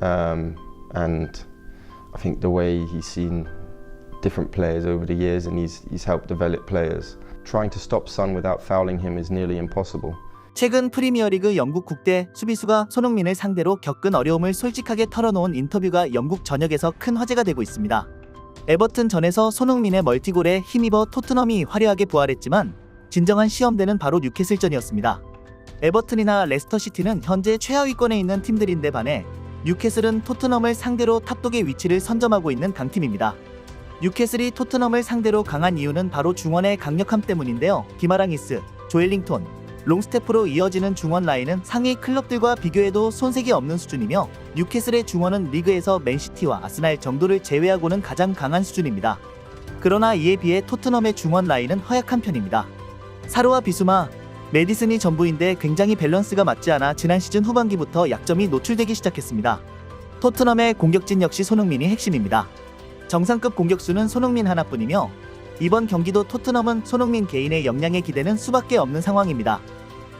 And I think the way he's seen different players over the years and he's helped develop players. Trying to stop Son without fouling him is nearly impossible. 최근 프리미어리그 영국 국대 수비수가 손흥민을 상대로 겪은 어려움을 솔직하게 털어놓은 인터뷰가 영국 전역에서 큰 화제가 되고 있습니다. 에버튼전에서 손흥민의 멀티골에 힘입어 토트넘이 화려하게 부활했지만 진정한 시험대는 바로 뉴캐슬전이었습니다. 에버튼이나 레스터시티는 현재 최하위권에 있는 팀들인데 반해 뉴캐슬은 토트넘을 상대로 탑독의 위치를 선점하고 있는 강팀입니다. 뉴캐슬이 토트넘을 상대로 강한 이유는 바로 중원의 강력함 때문인데요. 기마랑이스, 조엘링톤, 롱스테프로 이어지는 중원 라인은 상위 클럽들과 비교해도 손색이 없는 수준이며 뉴캐슬의 중원은 리그에서 맨시티와 아스날 정도를 제외하고는 가장 강한 수준입니다. 그러나 이에 비해 토트넘의 중원 라인은 허약한 편입니다. 사르와 비수마, 메디슨이 전부인데 굉장히 밸런스가 맞지 않아 지난 시즌 후반기부터 약점이 노출되기 시작했습니다. 토트넘의 공격진 역시 손흥민이 핵심입니다. 정상급 공격수는 손흥민 하나뿐이며 이번 경기도 토트넘은 손흥민 개인의 역량에 기대는 수밖에 없는 상황입니다.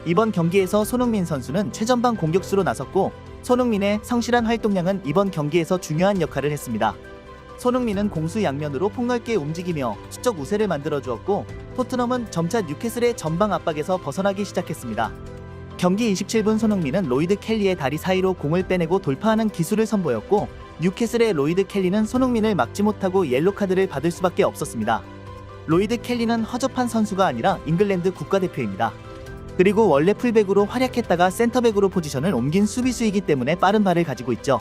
이번 경기에서 손흥민 선수는 최전방 공격수로 나섰고 손흥민의 성실한 활동량은 이번 경기에서 중요한 역할을 했습니다. 손흥민은 공수 양면으로 폭넓게 움직이며 수적 우세를 만들어주었고 토트넘은 점차 뉴캐슬의 전방 압박에서 벗어나기 시작했습니다. 경기 27분 손흥민은 로이드 켈리의 다리 사이로 공을 빼내고 돌파하는 기술을 선보였고 뉴캐슬의 로이드 켈리는 손흥민을 막지 못하고 옐로카드를 받을 수밖에 없었습니다. 로이드 켈리는 허접한 선수가 아니라 잉글랜드 국가대표입니다. 그리고 원래 풀백으로 활약했다가 센터백으로 포지션을 옮긴 수비수이기 때문에 빠른 발을 가지고 있죠.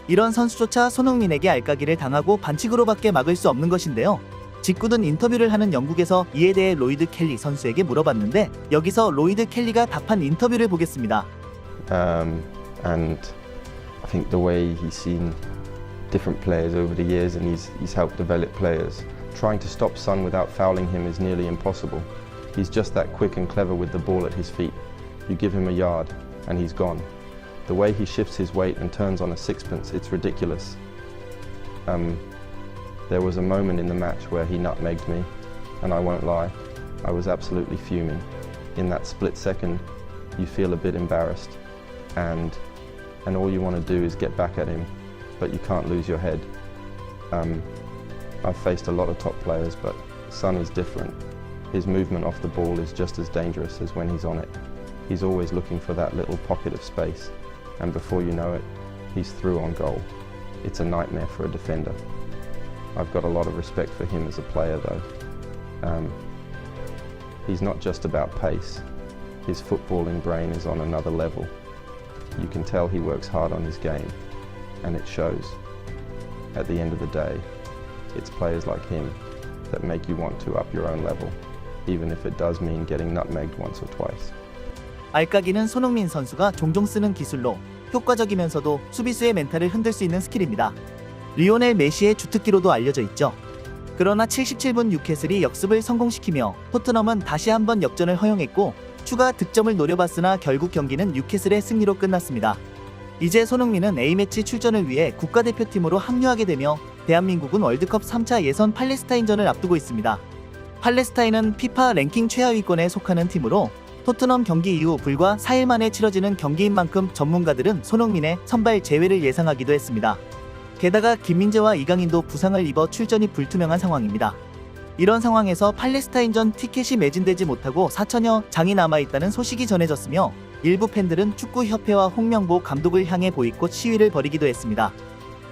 이런 선수조차 손흥민에게 알까기를 당하고 반칙으로밖에 막을 수 없는 것인데요. 직구든 인터뷰를 하는 영국에서 이에 대해 로이드 켈리 선수에게 물어봤는데 여기서 로이드 켈리가 답한 인터뷰를 보겠습니다. And I think the way he's seen different players over the years and he's helped develop players. Trying to stop Son without fouling him is nearly impossible. He's just that quick and clever with the ball at his feet. You give him a yard and he's gone. The way he shifts his weight and turns on a sixpence, it's ridiculous. There was a moment in the match where he nutmegged me, and I won't lie, I was absolutely fuming. In that split second, you feel a bit embarrassed, and all you want to do is get back at him, but you can't lose your head. I've faced a lot of top players, but Son is different. His movement off the ball is just as dangerous as when he's on it. He's always looking for that little pocket of space, and before you know it, he's through on goal. It's a nightmare for a defender. I've got a lot of respect for him as a player though. He's not just about pace. His footballing brain is on another level. You can tell he works hard on his game, and it shows. At the end of the day, it's players like him that make you want to up your own level, even if it does mean getting nutmegged once or twice. 알까기는 손흥민 선수가 종종 쓰는 기술로 효과적이면서도 수비수의 멘탈을 흔들 수 있는 스킬입니다. 리오넬 메시의 주특기로도 알려져 있죠. 그러나 77분 뉴캐슬이 역습을 성공시키며 토트넘은 다시 한번 역전을 허용했고 추가 득점을 노려봤으나 결국 경기는 뉴캐슬의 승리로 끝났습니다. 이제 손흥민은 A매치 출전을 위해 국가대표팀으로 합류하게 되며 대한민국은 월드컵 3차 예선 팔레스타인전을 앞두고 있습니다. 팔레스타인은 피파 랭킹 최하위권에 속하는 팀으로 토트넘 경기 이후 불과 4일 만에 치러지는 경기인 만큼 전문가들은 손흥민의 선발 재회를 예상하기도 했습니다. 게다가 김민재와 이강인도 부상을 입어 출전이 불투명한 상황입니다. 이런 상황에서 팔레스타인전 티켓이 매진되지 못하고 4천여 장이 남아있다는 소식이 전해졌으며 일부 팬들은 축구협회와 홍명보 감독을 향해 보이콧 시위를 벌이기도 했습니다.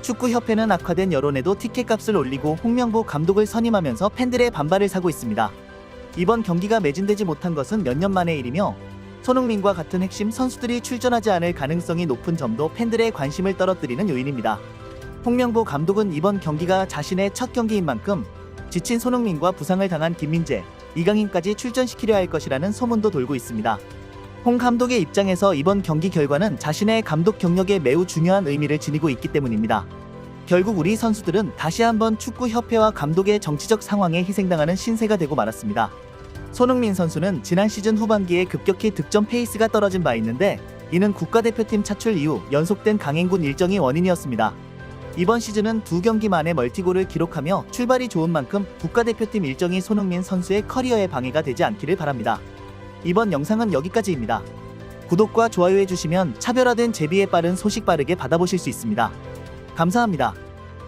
축구협회는 악화된 여론에도 티켓값을 올리고 홍명보 감독을 선임하면서 팬들의 반발을 사고 있습니다. 이번 경기가 매진되지 못한 것은 몇 년 만의 일이며 손흥민과 같은 핵심 선수들이 출전하지 않을 가능성이 높은 점도 팬들의 관심을 떨어뜨리는 요인입니다. 홍명보 감독은 이번 경기가 자신의 첫 경기인 만큼 지친 손흥민과 부상을 당한 김민재, 이강인까지 출전시키려 할 것이라는 소문도 돌고 있습니다. 홍 감독의 입장에서 이번 경기 결과는 자신의 감독 경력에 매우 중요한 의미를 지니고 있기 때문입니다. 결국 우리 선수들은 다시 한번 축구협회와 감독의 정치적 상황에 희생당하는 신세가 되고 말았습니다. 손흥민 선수는 지난 시즌 후반기에 급격히 득점 페이스가 떨어진 바 있는데 이는 국가대표팀 차출 이후 연속된 강행군 일정이 원인이었습니다. 이번 시즌은 2경기 만에 멀티골을 기록하며 출발이 좋은 만큼 국가대표팀 일정이 손흥민 선수의 커리어에 방해가 되지 않기를 바랍니다. 이번 영상은 여기까지입니다. 구독과 좋아요 해주시면 차별화된 제비의 빠른 소식 빠르게 받아보실 수 있습니다. 감사합니다.